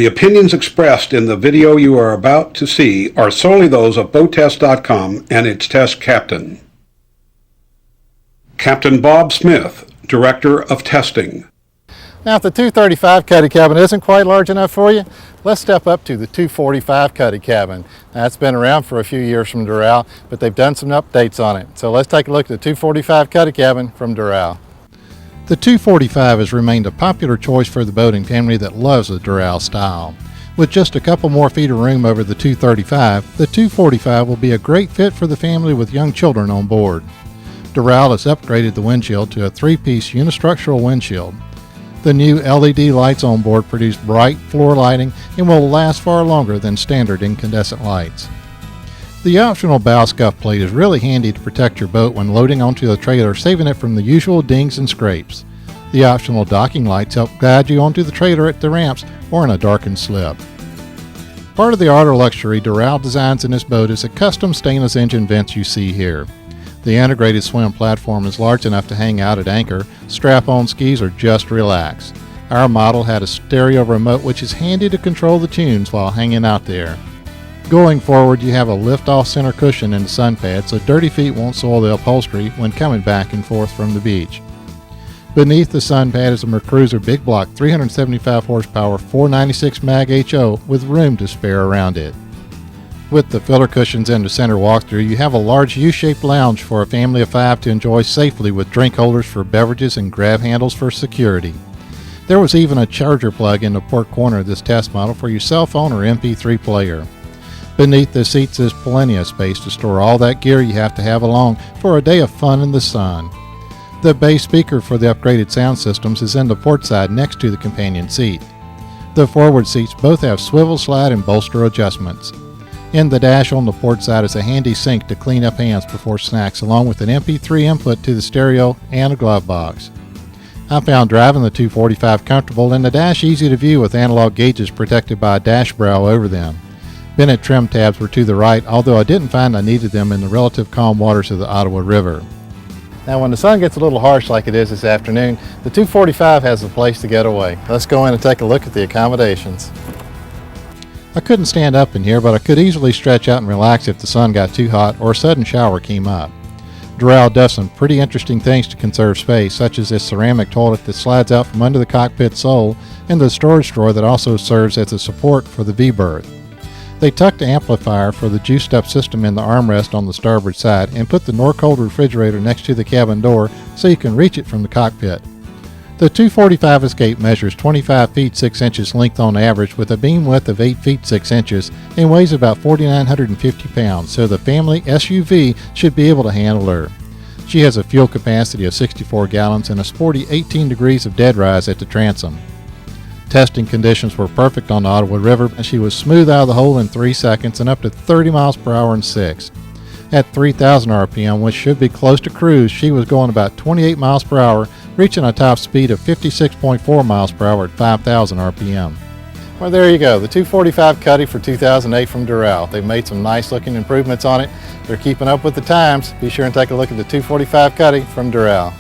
The opinions expressed in the video you are about to see are solely those of BoatTEST.com and its test captain. Captain Bob Smith, Director of Testing. Now, if the 235 Cuddy Cabin isn't quite large enough for you, let's step up to the 245 Cuddy Cabin. Now, it's been around for a few years from Doral, but they've done some updates on it. So let's take a look at the 245 Cuddy Cabin from Doral. The 245 has remained a popular choice for the boating family that loves the Doral style. With just a couple more feet of room over the 235, the 245 will be a great fit for the family with young children on board. Doral has upgraded the windshield to a 3-piece unistructural windshield. The new LED lights on board produce bright floor lighting and will last far longer than standard incandescent lights. The optional bow scuff plate is really handy to protect your boat when loading onto the trailer, saving it from the usual dings and scrapes. The optional docking lights help guide you onto the trailer at the ramps or in a darkened slip. Part of the art or luxury Doral designs in this boat is the custom stainless engine vents you see here. The integrated swim platform is large enough to hang out at anchor, strap-on skis, or just relax. Our model had a stereo remote which is handy to control the tunes while hanging out there. Going forward, you have a lift-off center cushion in the sun pad so dirty feet won't soil the upholstery when coming back and forth from the beach. Beneath the sun pad is a Mercruiser Big Block 375 horsepower 496 mag HO with room to spare around it. With the filler cushions and the center walkthrough, you have a large U-shaped lounge for a family of 5 to enjoy safely with drink holders for beverages and grab handles for security. There was even a charger plug in the port corner of this test model for your cell phone or MP3 player. Beneath the seats is plenty of space to store all that gear you have to have along for a day of fun in the sun. The bass speaker for the upgraded sound systems is in the port side next to the companion seat. The forward seats both have swivel slide and bolster adjustments. In the dash on the port side is a handy sink to clean up hands before snacks, along with an MP3 input to the stereo and a glove box. I found driving the 245 comfortable and the dash easy to view with analog gauges protected by a dash brow over them. Bennett trim tabs were to the right, although I didn't find I needed them in the relative calm waters of the Ottawa River. Now, when the sun gets a little harsh like it is this afternoon, the 245 has a place to get away. Let's go in and take a look at the accommodations. I couldn't stand up in here, but I could easily stretch out and relax if the sun got too hot or a sudden shower came up. Doral does some pretty interesting things to conserve space, such as this ceramic toilet that slides out from under the cockpit sole and the storage drawer that also serves as a support for the V-berth. They tucked the amplifier for the juiced-up system in the armrest on the starboard side and put the Norcold refrigerator next to the cabin door so you can reach it from the cockpit. The 245 Escape measures 25 feet 6 inches length on average with a beam width of 8 feet 6 inches and weighs about 4,950 pounds, so the family SUV should be able to handle her. She has a fuel capacity of 64 gallons and a sporty 18 degrees of dead rise at the transom. Testing conditions were perfect on the Ottawa River, and she was smooth out of the hole in 3 seconds and up to 30 miles per hour in 6. At 3,000 RPM, which should be close to cruise, she was going about 28 miles per hour, reaching a top speed of 56.4 miles per hour at 5,000 RPM. Well, there you go, the 245 Cuddy for 2008 from Doral. They've made some nice looking improvements on it. They're keeping up with the times. Be sure and take a look at the 245 Cuddy from Doral.